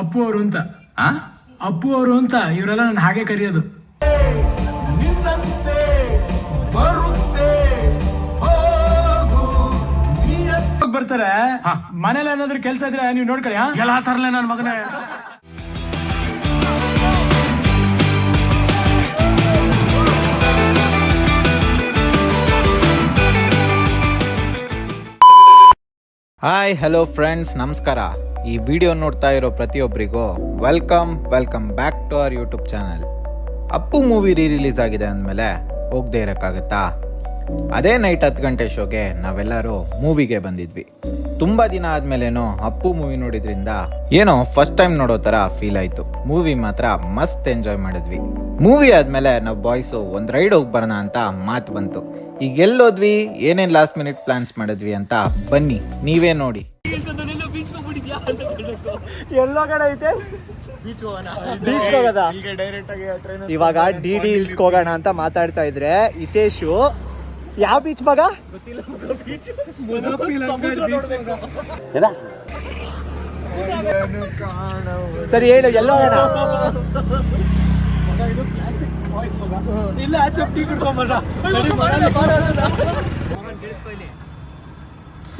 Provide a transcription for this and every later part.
ಅಪ್ಪು ಅವರು ಅಂತ. ಅಪ್ಪು ಅವರು ಅಂತ ಇವರೆಲ್ಲ ನಾನು ಹಾಗೆ ಕರೆಯೋದು. ಬರ್ತಾರೆ ಮನೇಲಿ ಏನಾದ್ರು ಕೆಲಸ ಇದ್ರೆ ನೀವು ನೋಡ್ಕೊಳ್ಳಿ. ಎಲ್ಲ ತರಲೆ ನನ್ನ ಮಗನೇ. ಹಾಯ್ ಹಲೋ ಫ್ರೆಂಡ್ಸ್, ನಮಸ್ಕಾರ. ಈ ವಿಡಿಯೋ ನೋಡ್ತಾ ಇರೋ ಪ್ರತಿಯೊಬ್ಬರಿಗೂ welcome back to our YouTube channel. Appu movie release ಆಗಿದೆ ಅಂದಮೇಲೆ ಹೋಗದೆ ಇರೋಕ್ಕಾಗತ್ತಾ? ಅದೇ ನೈಟ್ 10 ಗಂಟೆ ಶೋಗೆ ನಾವೆಲ್ಲರೂ ಮೂವಿಗೆ ಬಂದಿದ್ವಿ. ತುಂಬ ದಿನ ಆದ್ಮೇಲೇನೋ ಅಪ್ಪು ಮೂವಿ ನೋಡಿದ್ರಿಂದ ಏನೋ ಫಸ್ಟ್ ಟೈಮ್ ನೋಡೋ ಥರ ಫೀಲ್ ಆಯಿತು. ಮೂವಿ ಮಾತ್ರ ಮಸ್ತ್ ಎಂಜಾಯ್ ಮಾಡಿದ್ವಿ. ಮೂವಿ ಆದಮೇಲೆ ನಾವು ಬಾಯ್ಸು ಒಂದು ರೈಡ್ ಹೋಗಿ ಬರೋಣ ಅಂತ ಮಾತು ಬಂತು. ಈಗ ಎಲ್ಲೋದ್ವಿ, ಏನೇನು ಲಾಸ್ಟ್ ಮಿನಿಟ್ ಪ್ಲಾನ್ಸ್ ಮಾಡಿದ್ವಿ ಅಂತ ಬನ್ನಿ ನೀವೇ ನೋಡಿ. ಎಲ್ಲೋ ಕಡೆ ಐತೆ ಇವಾಗ ಡಿ ಹಿಲ್ಸ್ ಹೋಗೋಣ ಅಂತ ಮಾತಾಡ್ತಾ ಇದ್ರೆ ಹಿತೇಶು, ಯಾವ ಬೀಚ್ ಮಗ? ಸರಿ ಹೇಳು, ಎಲ್ಲೋ ಹೋಗೋಣ?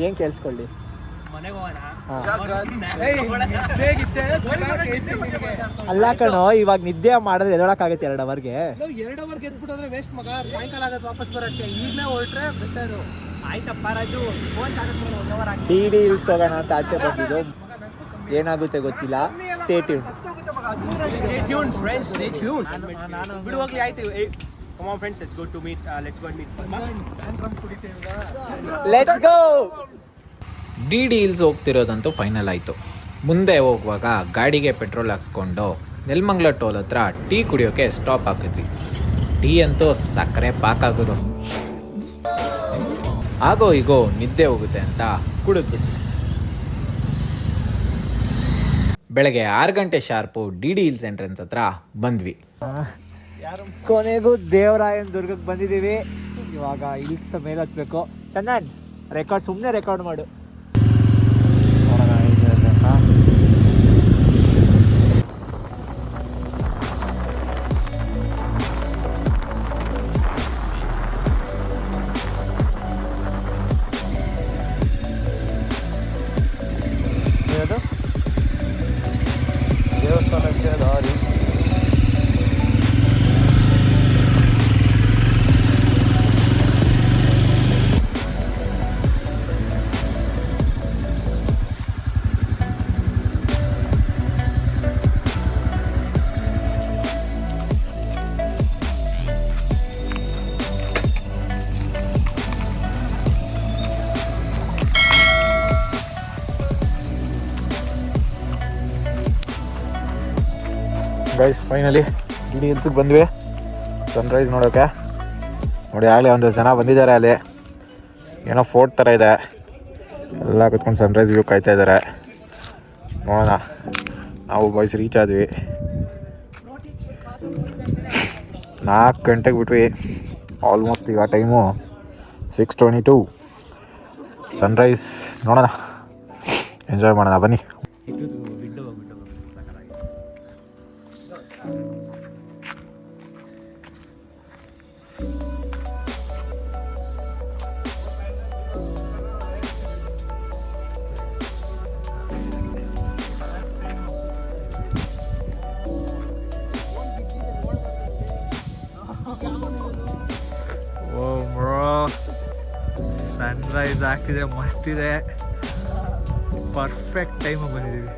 ಏನ್ ಕೇಳಿಸ್ಕೊಳ್ಳಿ? ಅಲ್ಲ ಕಣೋ, ಇವಾಗ ನಿದ್ದೆ ಮಾಡಿದ್ರೆ ಎದೊಳಕಾಗತ್ತೆ 2 ಅವರ್ಗೆ. 2 ಅವರ್ಗೆ ಎದ್ಬಿಟ್ಟೋದ್ರೆ ವೇಸ್ಟ್ ಮಗ. ಸಾಯಂಕಾಲ ಆಗತ್ತೆ ವಾಪಸ್ ಬರಕ್ಕೆ. ಈಗಲೇ ಹೊರಟ್ರೆ ಬೆಟರು. ಆಯ್ತಪ್ಪ ರಾಜು, ಫೋನ್ ಚಾರ್ಜ್ ಮಾಡಿ 1 ಅವರ್ ಆಗಿ ಡಿ ಹಿಲ್ಸ್ ಹೋಗೋಣ ಅಂತ ಆಚೆ ಬಂದಿದ್ದು. ಏನಾಗುತ್ತೆ ಗೊತ್ತಿಲ್ಲ. Stay tune. Stay tuned friends, stay tuned. ಬಿಡುವಾಗ್ಲಿ ಆಯ್ತು. Come on friends, let's go to meet. Let's go and meet. Let's go. D hills ಹೋಗ್ತಿರೋದಂತೂ ಫೈನಲ್ ಆಯಿತು. ಮುಂದೆ ಹೋಗುವಾಗ ಗಾಡಿಗೆ ಪೆಟ್ರೋಲ್ ಹಾಕ್ಸ್ಕೊಂಡು ನೆಲಮಂಗಲ ಟೋಲ್ ಹತ್ರ ಟೀ ಕುಡಿಯೋಕೆ ಸ್ಟಾಪ್ ಹಾಕಿದ್ವಿ. ಟೀ ಅಂತೂ ಸಕ್ಕರೆ ಪಾಕಾಗೋದು. ಆಗೋ ಈಗೋ ನಿದ್ದೆ ಹೋಗುತ್ತೆ ಅಂತ ಕುಡಿದ್ವಿ. ಬೆಳಗ್ಗೆ 6 ಗಂಟೆ ಶಾರ್ಪು ಡಿ ಹಿಲ್ಸ್ ಎಂಟ್ರೆನ್ಸ್ ಹತ್ರ ಬಂದ್ವಿ. ಕೊನೆಗೂ ದೇವರಾಯನ ದುರ್ಗಕ್ಕೆ ಬಂದಿದ್ದೀವಿ. ಇವಾಗ ಹಿಲ್ಸ್ ಮೇಲೆ ಹತ್ಬೇಕು. ಚಂದನ್, ಸುಮ್ಮನೆ ರೆಕಾರ್ಡ್ ಮಾಡು. ದೇವಸ್ಥಾನಕ್ಕೆ ದಾರಿ. ಗೈಸ್, ಫೈನಲಿ ಡಿ ಹಿಲ್ಸಿಗೆ ಬಂದ್ವಿ ಸನ್ರೈಸ್ ನೋಡೋಕ್ಕೆ. ನೋಡಿ, ಆಗಲೇ 1 ಜನ ಬಂದಿದ್ದಾರೆ. ಅಲ್ಲಿ ಏನೋ ಫೋರ್ಟ್ ಥರ ಇದೆ, ಎಲ್ಲ ಕುತ್ಕೊಂಡು ಸನ್ರೈಸ್ ವ್ಯೂ ಕಾಯ್ತಾ ಇದ್ದಾರೆ. ನೋಡೋಣ. ನಾವು ಬಾಯ್ಸ್ ರೀಚ್ ಆದ್ವಿ. 4 ಗಂಟೆಗೆ ಬಿಟ್ವಿ. ಆಲ್ಮೋಸ್ಟ್ ಈಗ ಟೈಮು 6:22. ಸನ್ರೈಸ್ ನೋಡೋಣ, ಎಂಜಾಯ್ ಮಾಡೋಣ ಬನ್ನಿ. ಸನ್ರೈಸ್ ಆಗ್ತಿದೆ, ಮಸ್ತಿದೆ. ಪರ್ಫೆಕ್ಟ್ ಟೈಮಿಗೆ ಬಂದಿದ್ದೀವಿ.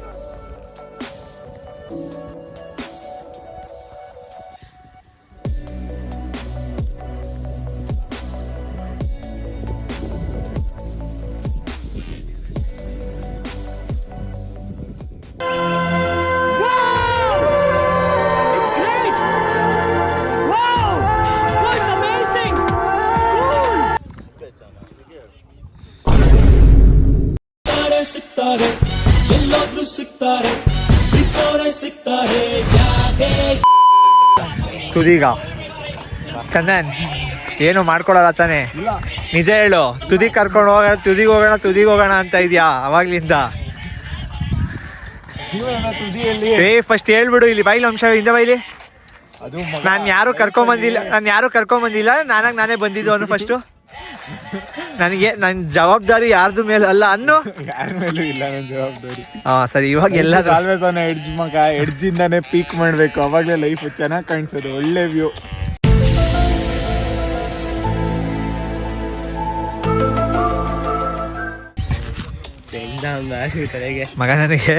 ಸಿಗ್ತಾರೆ, ಎಲ್ಲಾದ್ರೂ ಸಿಗ್ತಾರೆ, ಸಿಗ್ತಾರೆ. ತುದಿಗ ಚಂದನ್ ಏನು ಮಾಡ್ಕೊಡಲ್ಲ ತಾನೆ? ನಿಜ ಹೇಳು. ತುದಿಗೆ ಹೋಗೋಣ ಅಂತ ಇದೆಯಾ ಅವಾಗ್ಲಿಂದ? ಜೀವನ ತುದಿಯಲ್ಲಿ. ಫಸ್ಟ್ ಹೇಳ್ಬಿಡು ಇಲ್ಲಿ ಬೈಲಿ ಅಂಶ ಹಿಂದೆ ಬೈಲಿ. ಅದು ನಾನು ಯಾರು ಕರ್ಕೊಂಬಂದಿಲ್ಲ ನಾನೇ ಬಂದಿದ್ದು ಅನ್ನು ಫಸ್ಟು. ನನಗೆ ನನ್ನ ಜವಾಬ್ದಾರಿ ಯಾರ್ದು ಮೇಲೆ ಅಲ್ಲ ಅನ್ನು. ಯಾರ ಮೇಲೂ ಇಲ್ಲ ನನ್ನ ಜವಾಬ್ದಾರಿ. ಸರಿ ಇವಾಗ ಎಲ್ಲ ಆಲ್ವೇಸ್ ಆನ್ ಎಡ್ಜ್ ಮಗ. ಎಡ್ಜಿಂದಾನೆ ಪೀಕ್ ಮಾಡಬೇಕು, ಅವಾಗಲೇ ಲೈಫ್ ಚೆನ್ನಾಗಿ ಕಾಣಿಸೋದು. ಒಳ್ಳೆ ವ್ಯೂ. ಮಗ ನನಗೆ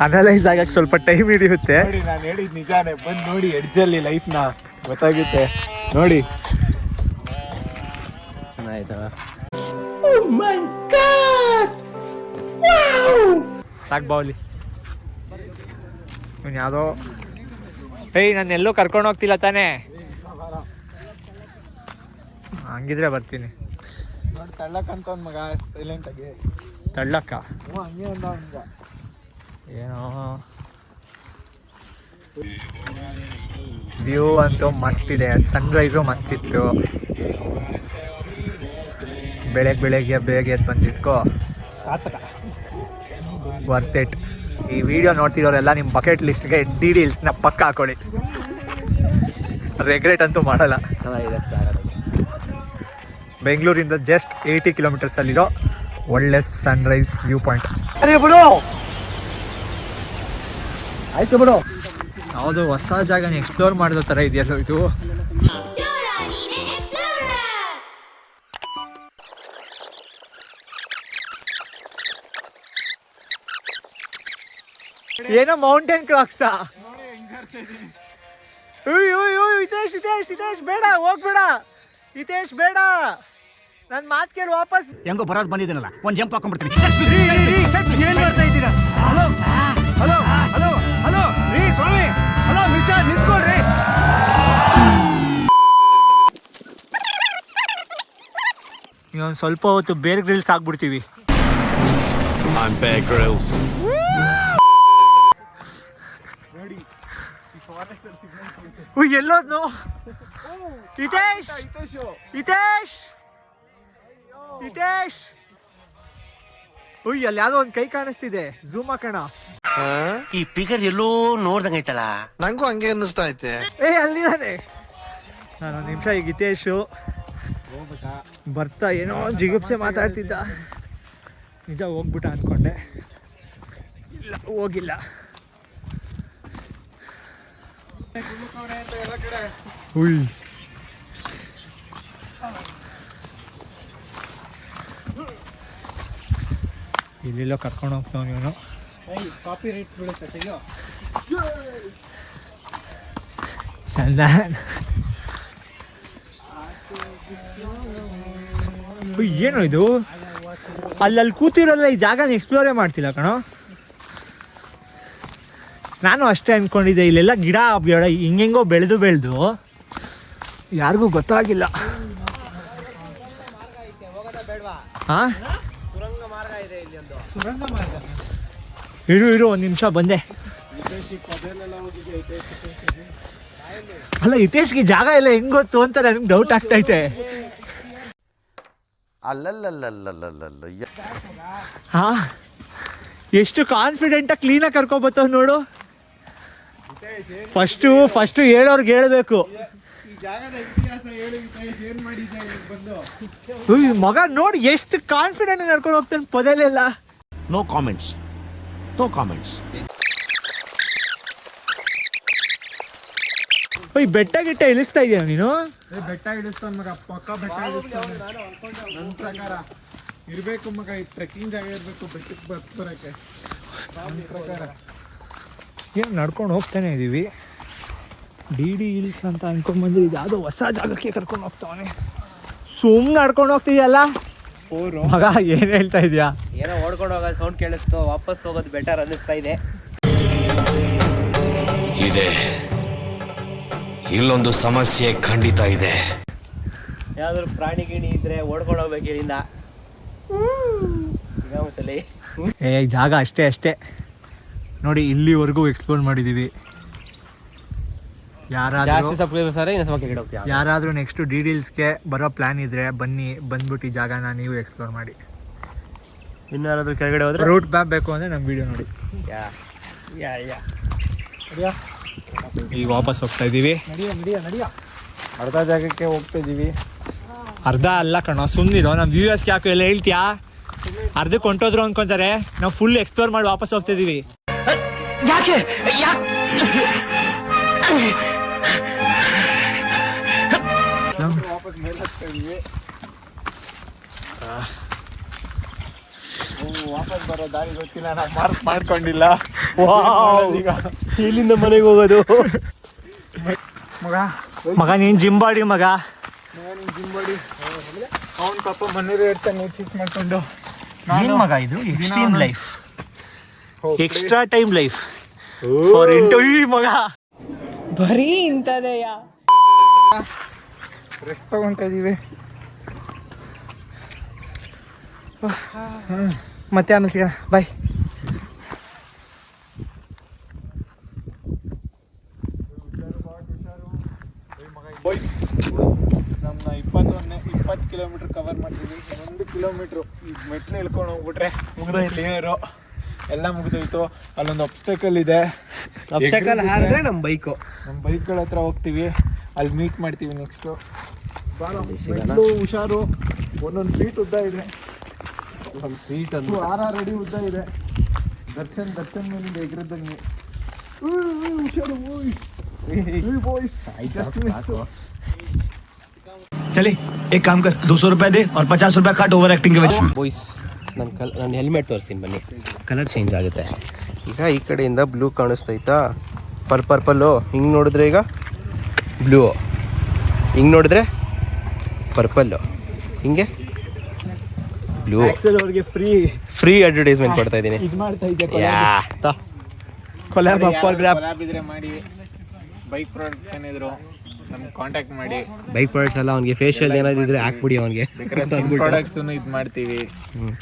ಅನಲೈಸ್ ಆಗಕ್ಕೆ ಸ್ವಲ್ಪ ಟೈಮ್ ಹಿಡಿಯುತ್ತೆ. ನೋಡಿ ನಾನು ಹೇಳಿದ್ ನಿಜಾನೇ. ಬಂದು ನೋಡಿ ಎಡ್ಜಲ್ಲಿ ಲೈಫ್ನ, ಗೊತ್ತಾಗುತ್ತೆ ನೋಡಿ. ಸಾಕು ಬಾವಲಿ. ಇವ್ನು ಯಾವುದೋ ನಾನು ಎಲ್ಲೂ ಕರ್ಕೊಂಡು ಹೋಗ್ತಿಲ್ಲ ತಾನೇ. ಹಂಗಿದ್ರೆ ಬರ್ತೀನಿ. ನೋಡಿ ತಳ್ಳಕ್ಕಂತ ಮಗ ಸೈಲೆಂಟ್ ಆಗಿ ತಳ್ಳಕ್ಕ. ಹಂಗೆ ಅಂದ ಹಂಗ. ಏನೋ ವ್ಯೂ ಅಂತೂ ಮಸ್ತ್ ಇದೆ. ಸನ್ರೈಸು ಮಸ್ತ್ ಇತ್ತು. ಬೆಳಗ್ಗೆ ಬೇಗ ಎದ್ದು ಬಂದಿದ್ಕೋ ವರ್ತ್ ಇಟ್. ಈ ವಿಡಿಯೋ ನೋಡ್ತಿರೋರೆಲ್ಲ ನಿಮ್ಮ ಬಕೆಟ್ ಲಿಸ್ಟ್ಗೆ ಡೀಟೇಲ್ಸ್ನ ಪಕ್ಕ ಹಾಕೊಳ್ಳಿ. ರೆಗ್ರೆಟ್ ಅಂತೂ ಮಾಡಲ್ಲ. ಬೆಂಗಳೂರಿಂದ ಜಸ್ಟ್ 80 ಕಿಲೋಮೀಟರ್ಸಲ್ಲಿರೋ ಒಳ್ಳೆ ಸನ್ರೈಸ್ ವ್ಯೂ ಪಾಯಿಂಟ್. ಆಯ್ತು ಬಿಡು. ಯಾವುದೋ ಹೊಸ ಜಾಗನ ಎಕ್ಸ್ಪ್ಲೋರ್ ಮಾಡಿದ ಥರ ಇದೆಯಲ್ಲ ಇದು. ಏನೋ ಮೌಂಟೇನ್ ಕ್ರಾಕ್ಸಾ? ಹಿತೇಶ್ ಬೇಡ, ಹೋಗ್ಬೇಡ ಹಿತೇಶ್, ಬೇಡ. ನನ್ನ ಮಾತು ಕೇಳಿ ವಾಪಸ್. ಹೆಂಗೋ ಬರೋದು ಬಂದಿದ್ದೀನಲ್ಲ, ಒಂದು ಜಂಪ್ ಹಾಕೊಂಡ್ಬಿಡ್ತೀನಿ. ಏನ್ ಮಾಡ್ತಾ ಇದ್ದೀರಾ? ಹಲೋ ಹಲೋ ಹಲೋ ಹಲೋ ರೀ ಸ್ವಾಮಿ, ಹಲೋ ಮಿಸ್ಟರ್, ನಿಂತ್ಕೊಳ್ರಿ. ಇನ್ನೊಂದು ಸ್ವಲ್ಪ ಹೊತ್ತು ಬೇರೆ ಗ್ರಿಲ್ಸ್ ಆಗ್ಬಿಡ್ತೀವಿ. I'm Bear Grylls. ಎಲ್ಲೋದ್ನು ಹಿತೇಶ್? ಅಲ್ಲಿ ಯಾವ್ದೋ ಒಂದು ಕೈ ಕಾಣಿಸ್ತಿದೆ. ಝೂಮ್ ಹಾಕೋಣ. ಈ ಫಿಗರ್ ಎಲ್ಲೋ ನೋಡ್ದಂಗೈತಲ್ಲ. ನಂಗೂ ಹಂಗೆ ಅನ್ನಿಸ್ತಾ ಐತೆ. ಅಲ್ಲಿದ್ದಾನೆ. ನಾನೊಂದು ನಿಮಿಷ ಈಗ ಹಿತೇಶು ಬರ್ತಾ ಏನೋ ಜಿಗುಪ್ಸೆ ಮಾತಾಡ್ತಿದ್ದ. ನಿಜ ಹೋಗ್ಬಿಟ್ಟ ಅಂದ್ಕೊಂಡೆ. ಇಲ್ಲ, ಹೋಗಿಲ್ಲ. ಇಲ್ಲೆಲ್ಲೋ ಕರ್ಕೊಂಡು ಹೋಗ್ತಾವ ಇವನು. ಕಾಪಿ ರೈಟ್ ಬೀಳುತ್ತೆ, ತೆಗಿಯೋ. ಚಂದನ್, ಏನು ಇದು? ಅಲ್ಲಲ್ಲಿ ಕೂತಿರಲ್ಲ, ಈ ಜಾಗನ ಎಕ್ಸ್ಪ್ಲೋರೇ ಮಾಡ್ತಿಲ್ಲ ಕಣೋ. ನಾನು ಅಷ್ಟೇ ಅಂದ್ಕೊಂಡಿದ್ದೆ. ಇಲ್ಲೆಲ್ಲ ಗಿಡ ಹಿಂಗೆಂಗೋ ಬೆಳೆದು ಯಾರಿಗೂ ಗೊತ್ತಾಗಿಲ್ಲ. ಹಾಂ, ಇರು ಒಂದು ನಿಮಿಷ ಬಂದೆ. ಅಲ್ಲ, ಹಿತೇಶ್ಗೆ ಜಾಗ ಎಲ್ಲ ಹೆಂಗ್ ಗೊತ್ತು ಅಂತ ನನಗೆ ಡೌಟ್ ಆಗ್ತೈತೆ. ಹಾ, ಎಷ್ಟು ಕಾನ್ಫಿಡೆಂಟಾಗಿ ಕ್ಲೀನಾಗಿ ಕರ್ಕೊಬತ್ತವ್ ನೋಡು. ಫಸ್ಟು ಹೇಳೋರ್ಗೆ ಹೇಳ್ಬೇಕು. ಮಗ ನೋಡಿ ಎಷ್ಟು ಕಾನ್ಫಿಡೆಂಟ್ ನಡ್ಕೊಂಡು ಹೋಗ್ತಾನೆ ಪೊದೆಲೆಲ್ಲ. No comments, no comments. ಬೆಟ್ಟ ಗಿಟ್ಟ ಇಳಿಸ್ತಾ ಇದೀಯ ನೀನು? ಬೆಟ್ಟ ಇಳಿಸ್ತಾನ ಮಗ, ಪಕ್ಕ ಬೆಟ್ಟ ಇಳಿಸ್ತಾನೆ. ನನ್ನ ಪ್ರಕಾರ ಇರ್ಬೇಕು ಮಗ, ಈ ಟ್ರೆಕ್ಕಿಂಗ್ ಜಾಗ ಇರ್ಬೇಕು ಬೆಟ್ಟಕ್ಕೆ ಬರಕ್ಕೆ. ನನ್ನ ಪ್ರಕಾರ ಏನು ನಡ್ಕೊಂಡು ಹೋಗ್ತಾನೆ ಇದೀವಿ. DD ಹಿಲ್ಸ್ ಅಂತ ಅನ್ಕೊಂಡ್ಬಂದ್ರೆ ಇದು ಯಾವುದೋ ಹೊಸ ಜಾಗಕ್ಕೆ ಕರ್ಕೊಂಡು ಹೋಗ್ತಾವನೆ. ಸುಮ್ಮನೆ ನಡ್ಕೊಂಡು ಹೋಗ್ತಿದ್ಯಲ್ಲ ಮಗ, ಏನು ಹೇಳ್ತಾ ಇದೆಯಾ? ಏನೋ ಓಡ್ಕೊಂಡು ಹೋಗೋ ಸೌಂಡ್ ಕೇಳಿಸ್ತು, ವಾಪಸ್ ಹೋಗೋದು ಬೆಟರ್ ಅನ್ನಿಸ್ತಾ ಇದೆ. ಇಲ್ಲೊಂದು ಸಮಸ್ಯೆ ಖಂಡಿತ ಇದೆ. ಯಾವ್ದಾದ್ರು ಪ್ರಾಣಿ ಗಿಣಿ ಇದ್ರೆ ಓಡ್ಕೊಂಡು ಹೋಗ್ಬೇಕು ಇಲ್ಲಿಂದ. ಜಾಗ ಅಷ್ಟೇ ನೋಡಿ. ಇಲ್ಲಿವರೆಗೂ ಎಕ್ಸ್ಪ್ಲೋರ್ ಮಾಡಿದ್ದೀವಿ. ಯಾರಾದರೂ ನೆಕ್ಸ್ಟ್ ಡೀಟೇಲ್ಸ್ಗೆ ಬರೋ ಪ್ಲ್ಯಾನ್ ಇದ್ದರೆ ಬಂದ್ಬಿಟ್ಟು ಈ ಜಾಗನ ನೀವು ಎಕ್ಸ್ಪ್ಲೋರ್ ಮಾಡಿ. ಇನ್ನಾರಾದ್ರೂ ಕೆಳಗಡೆ ಹೋದ್ರೆ ರೂಟ್ ಮ್ಯಾಪ್ ಬೇಕು ಅಂದರೆ ನಮ್ಮ ವಿಡಿಯೋ ನೋಡಿ. ಈಗ ವಾಪಸ್ ಹೋಗ್ತಾ ಇದ್ದೀವಿ. ಅರ್ಧ ಜಾಗಕ್ಕೆ ಹೋಗ್ತಾ ಇದೀವಿ. ಅರ್ಧ ಅಲ್ಲ ಕಣೋ, ಸುಮ್ಮನಿರೋ. ನಮ್ಮ ವ್ಯೂವರ್ಸ್ಗೆ ಯಾಕೆ ಎಲ್ಲ ಹೇಳ್ತೀಯಾ? ಅರ್ಧಕ್ಕೆ ಹೊಂಟೋದ್ರು ಅನ್ಕೊಂತಾರೆ. ನಾವು ಫುಲ್ ಎಕ್ಸ್ಪ್ಲೋರ್ ಮಾಡಿ ವಾಪಸ್ ಹೋಗ್ತಾ ಇದೀವಿ. ವಾಪಸ್ ಮೇಲೆ ಹೋಗ್ತಾ ಇದೀವಿ. ವಾಪಸ್ ಬರೋ ದಾರಿ ಗೊತ್ತಿಲ್ಲ, ನಾವು ಮಾರ್ಕ್ ಮಾಡ್ಕೊಂಡಿಲ್ಲ. ಈಗ ಇಲ್ಲಿಂದ ಮನೆಗೆ ಹೋಗೋದು. ಮಗ ನೀನು ಜಿಂಬಾಡಿ ಮಗ. ಅವ್ನ ಪಾಪ ಮನೇಲಿ ಇರ್ತಾನೆ ಶಿಫ್ಟ್ ಮಾಡ್ಕೊಂಡು. ಏನು ಮಗ ಇದು? Extreme life, extra time life for interview ಮಗ. ಬರೀ ಇಂಥದೆಯ. ರೆಸ್ಟ್ ತಗೊಂತ ಇದೀವಿ. ಮತ್ತೆ ಆಮೇಲೆ ಸಿಗೋಣ, ಬಾಯ್. ಬಾಯ್ಸ್, ನಮ್ಮ 20 ಕಿಲೋಮೀಟ್ರ್ ಕವರ್ ಮಾಡ್ತೀವಿ. 1 ಕಿಲೋಮೀಟ್ರು ಈಗ ಮೆಟ್ಲು ಇಳ್ಕೊಂಡು ಹೋಗ್ಬಿಟ್ರೆ ಮುಗಿದೋಯ್ತು. ಕ್ಲಿಯರು ಎಲ್ಲ ಮುಗಿದೋಯ್ತು. ಅಲ್ಲೊಂದು ಅಬ್ಸ್ಟೆಕಲ್ ಇದೆ. ಅಬ್ಸ್ಟೆಕಲ್ ಹಾರಿದ್ರೆ ನಮ್ಮ ಬೈಕು. ನಮ್ಮ ಬೈಕ್ಗಳ ಹತ್ರ ಹೋಗ್ತೀವಿ, ಅಲ್ಲಿ ಮೀಟ್ ಮಾಡ್ತೀವಿ ನೆಕ್ಸ್ಟು. ಮೆಟ್ಲು ಹುಷಾರು. 1 ಫೀಟ್ ಉದ್ದ ಇದೆ, 1 ಫೀಟ್ ಅಂತ 6 ಅಡಿ ಉದ್ದ ಇದೆ. ದರ್ಶನ್ ಮೇಲಿಂದ ಎಗರದಂಗೆ. ಹುಷಾರು ಬಾಯ್ಸ್. Just miss. चले एक काम कर 200 रुपए दे और 50 रुपए काट ओवर एक्टिंग के वजह ಬಾಯ್ಸ್, ನನ್ನ ಹೆಲ್ಮೆಟ್ ತೋರಿಸ್ತೀನಿ ಬನ್ನಿ. ಕಲರ್ ಚೇಂಜ್ ಆಗುತ್ತೆ. ಈಗ ಈ ಕಡೆಯಿಂದ ಬ್ಲೂ ಕಾಣಿಸ್ತೈತಾ, ಪರ್ಪಲ್ಲು. ಹಿಂಗೆ ನೋಡಿದ್ರೆ ಈಗ ಬ್ಲೂ, ಹಿಂಗೆ ನೋಡಿದ್ರೆ ಪರ್ಪಲ್ಲು, ಹಿಂಗೆ ಬ್ಲೂ. ಅವ್ರಿಗೆ ಫ್ರೀ ಅಡ್ವರ್ಟೈಸ್ಮೆಂಟ್ ಕೊಡ್ತಾ ಇದ್ದೀನಿ. ಇದು ಮಾಡ್ತಾ ಇದ್ದೆ. ಕೊಲಾಬ್ ಇದ್ರೆ ಮಾಡಿ. ಬೈಕ್ ಪ್ರಾಡಕ್ಟ್ಸ್ ಏನಿದ್ರು ನಮ್ಗೆ ಕಾಂಟ್ಯಾಕ್ಟ್ ಮಾಡಿ. ಬೈಕ್ ಪ್ರಾಡಕ್ಟ್ಸ್ ಎಲ್ಲ ಅವ್ನಿಗೆ ಫೇಶಿಯಲ್ ಏನಾದ್ರು ಇದ್ರೆ ಹಾಕ್ಬಿಡಿ ಅವ್ನಿಗೆ. ಪ್ರಾಡಕ್ಟ್ಸ್ ಇದು ಮಾಡ್ತೀವಿ.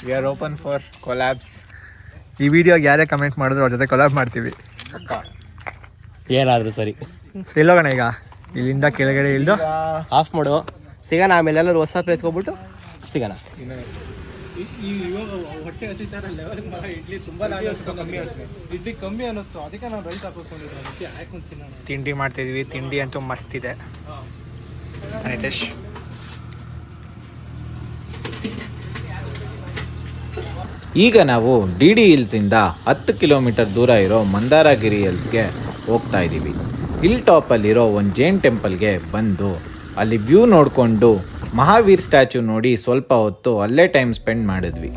We are open for collabs. ಈ ವಿಡಿಯೋಗೆ ಯಾರೇ ಕಮೆಂಟ್ ಮಾಡಿದ್ರು ಅವ್ರ ಜೊತೆ ಕೊಲಾಬ್ ಮಾಡ್ತೀವಿ. ಏನಾದರೂ ಸರಿ. ಎಲ್ಲೋಗೋಣ ಈಗ? ಇಲ್ಲಿಂದ ಕೆಳಗಡೆ ಇಳ್ದು ಆಫ್ ಮಾಡು, ಸಿಗೋಣ. ಆಮೇಲೆ ಎಲ್ಲರೂ ಹೊಸ ಪ್ಲೇಸ್ಗೆ ಹೋಗ್ಬಿಟ್ಟು ಸಿಗೋಣ. ಹೊಟ್ಟೆ ಹಸಿತಾರ ಲೆವೆಲ್ ಮಗ. ಇಡ್ಲಿ ತುಂಬಾ ಕಮ್ಮಿ ಅನ್ನಿಸ್ತು, ಅದಕ್ಕೆ ನಾನು ರೈಸ್ ಹಾಕಿಸ್ಕೊಂಡಿದ್ದೆ. ಹಾಕೊಂತೀನಿ. ತಿಂಡಿ ಮಾಡ್ತಿದ್ವಿ. ತಿಂಡಿ ಅಂತೂ ಮಸ್ತ್ ಇದೆ. ನಿತೇಶ್, ಈಗ ನಾವು ಡಿ ಡಿ ಹಿಲ್ಸಿಂದ 10 ಕಿಲೋಮೀಟರ್ ದೂರ ಇರೋ ಮಂದಾರಗಿರಿ ಹಿಲ್ಸ್ಗೆ ಹೋಗ್ತಾ ಇದ್ದೀವಿ. ಹಿಲ್ ಟಾಪಲ್ಲಿರೋ ಒಂದು ಜೈನ್ ಟೆಂಪಲ್ಗೆ ಬಂದು ಅಲ್ಲಿ ವ್ಯೂ ನೋಡಿಕೊಂಡು ಮಹಾವೀರ್ ಸ್ಟ್ಯಾಚು ನೋಡಿ ಸ್ವಲ್ಪ ಹೊತ್ತು ಅಲ್ಲೇ ಟೈಮ್ ಸ್ಪೆಂಡ್ ಮಾಡಿದ್ವಿ.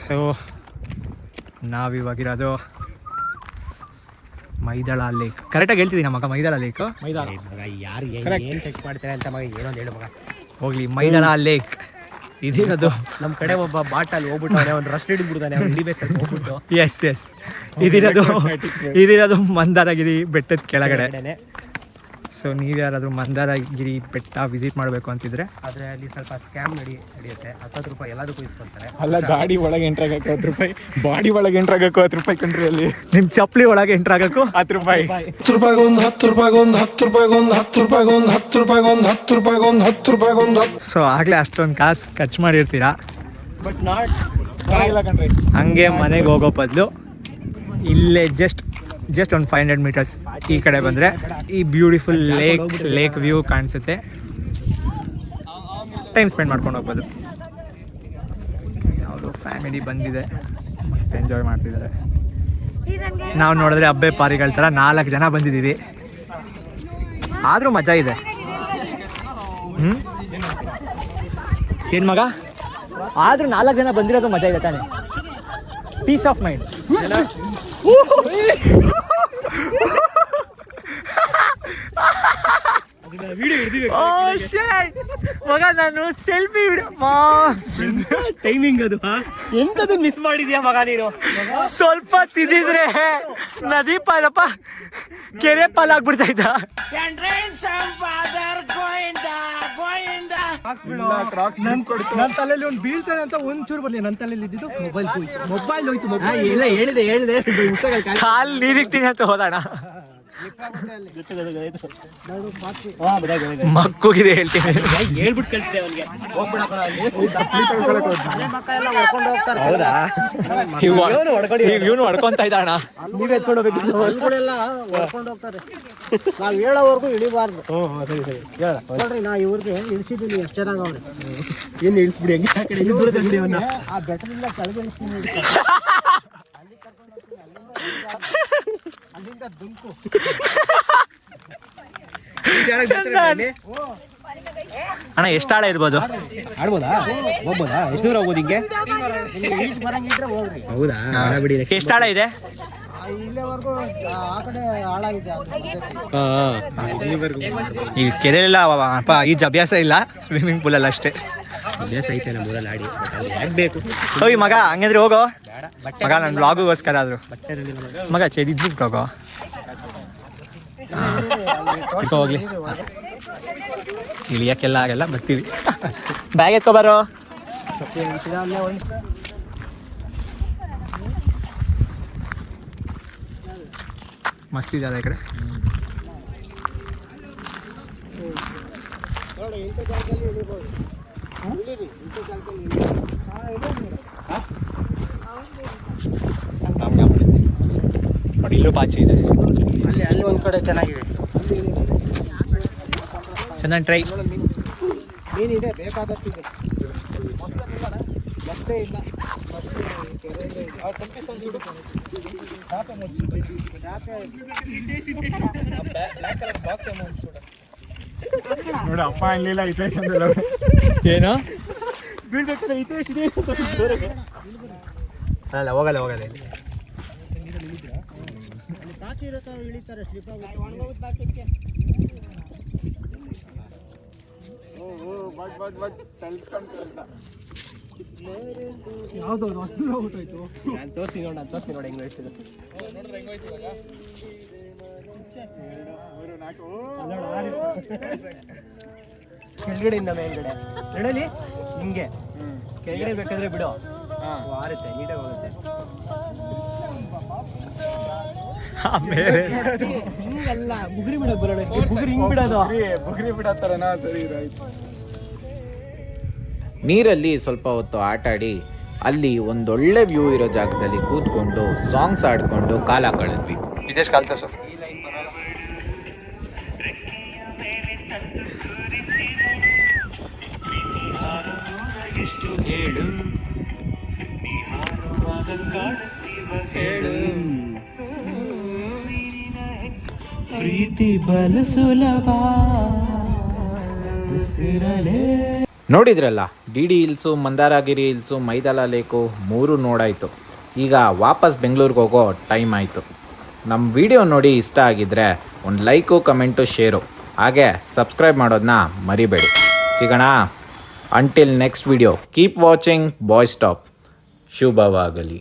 ಸೊ ನಾವಿವಾಗಿರೋದು ಮೈದಳ ಲೇಕ್. ಕರೆಕ್ಟಾಗಿ ಹೇಳ್ತಿದ್ದೀನಿ ಮಗ, ಮೈದಳ ಲೇಕ್. ಯಾರು ಏನು ಚೆಕ್ ಮಾಡ್ತಾರೆ ಅಂತ ಮಗ ಏನೊಂದು ಹೇಳು ಮಗ. ಹೋಗ್ಲಿ, ಮೈದಳ ಲೇಕ್ ಇದಿರೋದು. ನಮ್ಮ ಕಡೆ ಒಬ್ಬ ಬಾಟಲ್ಲಿ ಹೋಗ್ಬಿಟ್ಟು ಒಂದು ರಸ್ಟ್ ಹಿಡಿದ್ಬಿಡ್ತಾನೆ ಅವ್ನು ಇಳಿಬೇಸಲ್ಲಿ ಹೋಗ್ಬಿಟ್ಟು. ಎಸ್ ಇದಿರೋದು ಮಂದಾರಗಿರಿ ಬೆಟ್ಟದ ಕೆಳಗಡೆ. ಸೊ ನೀವು ಯಾರಾದರೂ ಮಂದಾರಗಿರಿ ಬೆಟ್ಟ ವಿಸಿಟ್ ಮಾಡಬೇಕು ಅಂತಿದ್ರೆ, ಆದರೆ ಅಲ್ಲಿ ಸ್ವಲ್ಪ ಸ್ಕ್ಯಾಮ್ ನಡೆಯುತ್ತೆ. 10 ರೂಪಾಯಿ ಎಲ್ಲದಕ್ಕೂ ಇಸ್ಕೊಳ್ತಾರೆ. ಅಲ್ಲ, ಗಾಡಿ ಒಳಗೆ ಎಂಟ್ರ್ ಆಗಕ್ಕೆ 10 ರೂಪಾಯಿ, ಬಾಡಿ ಒಳಗೆ ಎಂಟ್ರ್ ಆಗಕ್ಕೆ 10 ರೂಪಾಯಿ ಕಂಡ್ರಿ. ಅಲ್ಲಿ ನಿಮ್ಮ ಚಪ್ಪಲಿ ಒಳಗೆ ಎಂಟ್ರ್ ಆಗಕ್ಕೂ 10 ರೂಪಾಯಿ. 10 ರೂಪಾಯಿ. ಸೊ ಆಗಲೇ ಅಷ್ಟೊಂದು ಕಾಸು ಖರ್ಚು ಮಾಡಿರ್ತೀರಾ. ಬಟ್ ನಾಟ್ ಕಂಡ್ರಿ. ಹಂಗೆ ಮನೆಗೆ ಹೋಗೋ ಬದಲು ಇಲ್ಲೇ ಜಸ್ಟ್ ಒಂದು 500 ಮೀಟರ್ಸ್ ಈ ಕಡೆ ಬಂದರೆ ಈ ಬ್ಯೂಟಿಫುಲ್ ಲೇಕ್ ವ್ಯೂ ಕಾಣಿಸುತ್ತೆ. ಟೈಮ್ ಸ್ಪೆಂಡ್ ಮಾಡ್ಕೊಂಡು ಹೋಗ್ಬೋದು. ಯಾವುದೋ ಫ್ಯಾಮಿಲಿ ಬಂದಿದೆ, ಮಸ್ತ್ ಎಂಜಾಯ್ ಮಾಡ್ತಿದ್ದಾರೆ. ನಾವು ನೋಡಿದ್ರೆ ಹಬ್ಬೆ ಪಾರಿಗಳ ಥರ 4 ಜನ ಬಂದಿದ್ದೀವಿ. ಆದರೂ ಮಜಾ ಇದೆ. ಏನು ಮಗ? ಆದರೂ 4 ಜನ ಬಂದಿರೋದು ಮಜಾ ಇದೆ ತಾನೆ. Peace of mind. ಮಗ ನಾನು ಸೆಲ್ಫಿ ಟೈಮಿಂಗ್ ಅದು ಎಂತದ್ದು ಮಿಸ್ ಮಾಡಿದ್ಯಾ ಮಗ ನೀನು? ಸ್ವಲ್ಪ ತಿದ್ದಿದ್ರೆ ನದಿ ಪಾಲಪ್ಪ ಕೆರೆ ಪಾಲಾಗ್ಬಿಡ್ತಾ ಇದ್ದ. ನನ್ನ ತಲೆಯಲ್ಲಿ ಒಂದು ಬೀಳ್ತಾನೆ ಅಂತ ಒಂಚೂರು ಬರ್ಲಿ. ನನ್ನ ತಲೆಯಲ್ಲಿ ಇದ್ದಿದ್ದು ಮೊಬೈಲ್ ಹೋಯ್ತು. ಎಲ್ಲ ಹೇಳಿದೆ ಕಾಲ್ ನೀರಿಕ್ತೀನಿ ಅಂತ ಹೋದಣ. ಮಕ್ಕುಗಿದೆ ಹೇಳ್ತೀನಿ. ಹೇಳ್ಬಿಟ್ಟು ಕಳಿಸಿದೆ ಅವನಿಗೆ. ಇವನು ಹೊಡ್ಕೊಂತ ಇದ್ದಾಣ. ನೀವ್ ಎತ್ಕೊಂಡು ನಾವು ಹೇಳೋವರೆಗೂ ಇಳಿಬಾರ್ದು. ನೋಡ್ರಿ ನಾ ಇವ್ರಿಗೆ ಇಳಿಸಿದ್ದೀನಿ ಎಷ್ಟು ಚೆನ್ನಾಗಿ ಅವ್ರೆ. ಏನು ಇಳಿಸ್ಬಿಡಿ ಹಂಗೆ ಆ ಬೆಟ್ಟದಿಂದ ಕೆಳಗೆ ಇಳಿಸ್ತೀನಿ. ಅಲ್ಲಿಂದ ದುಂಕು ಅಣ್ಣ ಎಷ್ಟು ಆಳ ಇರ್ಬೋದು? ಆಡ್ಬೋದಾ? ಹೋಗ್ಬೋದಾ? ಎಷ್ಟು ದೂರ ಹೋಗ್ಬೋದು ಹಿಂಗೆ? ಈಜ್ ಬರಂಗಿದ್ರೆ ಹೋಗ್ರಿ. ಹೌದಾ? ಬಿಡಿ. ಎಷ್ಟು ಆಳ ಇದೆ? ಇಲ್ಲೇವರೆಗೂ ಆ ಕಡೆ ಹಾಳಾಗಿದೆ. ಈ ಕೆರೆಯಲ್ಲ ಈಜ್ ಅಭ್ಯಾಸ ಇಲ್ಲ, ಸ್ವಿಮ್ಮಿಂಗ್ ಪೂಲಲ್ಲಿ ಅಷ್ಟೇ ಅಭ್ಯಾಸ ಐತೆ ನಮ್ಮ ಊರಲ್ಲಿ ಆಡಿ. ಯಾಕೆ ಬೇಕು? ಹೋಗಿ ಮಗ, ಹಂಗಂದ್ರೆ ಹೋಗೋ ಮಗ, ನನ್ನ ಬ್ಲಾಗುಗೋಸ್ಕರ ಆದ್ರು ಮಗ ಚೆದಿದ್ದು ಹೋಗೋ. ಹೋಗ್ಲಿ, ಇಳಿಯಕ್ಕೆಲ್ಲ ಆಗಲ್ಲ, ಬರ್ತೀವಿ. ಬ್ಯಾಗ್ ಎತ್ಕೊಬಾರೋ. ಮಸ್ತ್ ಇದೆ ಅದ ಈ ಕಡೆ. ನೋಡಿ ಇಲ್ಲೂ ಪಾಚಿ ಇದೆ. ಅಲ್ಲಿ ಒಂದ್ ಕಡೆ ಚೆನ್ನಾಗಿದೆ. ಚಂದನ್ ಟ್ರೈ. ಮೀನಿದೆ, ಬೇಕಾದಷ್ಟಿದೆ. ಮತ್ತೆ ಇಲ್ಲ. ನೋಡಿ ಅಪ್ಪ ಅಲ್ಲಿಲ್ಲ ಏನು ಅಲ್ಲ, ಹೋಗಲ್ಲ ಇಲ್ಲಿ. ಕಾಚಿ ಇರುತ್ತೆ, ಇಳಿತಾರೆ, ಸ್ಲಿಪ್ ಆಗುತ್ತೆ. ಯಾವ್ದು ಹೋಗ್ತಾಯ್ತು. ನಾನು ತೋರಿಸ್ತೀನಿ ನೋಡಿ ಹೆಂಗೆ ಹೇಳ್ತಿದ್ದೆ. ಕೆಳಗಡೆಯಿಂದ ಮೇಲ್ಗಡೆ ನಡಲಿ ಹಿಂಗೆ ಕೆಳಗಡೆ ಬೇಕಾದ್ರೆ ಬಿಡು, ಆರುತ್ತೆ, ನೀಟಾಗಿ ಹೋಗುತ್ತೆ. ಆಮೇಲೆ ಹಿಂಗಲ್ಲ, ಬುಗುರಿ ಬಿಡೋದು ಬರೋಣ. ಬುಗುರಿ ಹಿಂಗ್ ಬಿಡೋದು, ಬುಗ್ರಿ ಬಿಡತ್ತಾರನಾ? ಸರಿ, ನೀರಲ್ಲಿ ಸ್ವಲ್ಪ ಹೊತ್ತು ಆಟಾಡಿ ಅಲ್ಲಿ ಒಂದೊಳ್ಳೆ ವ್ಯೂ ಇರೋ ಜಾಗದಲ್ಲಿ ಕೂತ್ಕೊಂಡು ಸಾಂಗ್ಸ್ ಆಡ್ಕೊಂಡು ಕಾಲ ಕಳೆದ್ವಿ. ವಿದೇಶ್ ಕಾಲ್ತ ಸರ್. ಪ್ರೀತಿ ಬಲು ಸುಲಭ. ನೋಡಿದ್ರಲ್ಲ, DD hills, Mandaragiri hills, Maidala lake 3 ನೋಡಾಯಿತು. ಈಗ ವಾಪಸ್ ಬೆಂಗಳೂರಿಗೆ ಹೋಗೋ ಟೈಮ್ ಆಯಿತು. ನಮ್ಮ ವಿಡಿಯೋ ನೋಡಿ ಇಷ್ಟ ಆಗಿದ್ದರೆ ಒಂದು ಲೈಕು, ಕಮೆಂಟು, ಶೇರು, ಹಾಗೆ ಸಬ್ಸ್ಕ್ರೈಬ್ ಮಾಡೋದನ್ನ ಮರಿಬೇಡಿ. ಸಿಗೋಣ until next video. Keep watching bye stop. ಶುಭವಾಗಲಿ.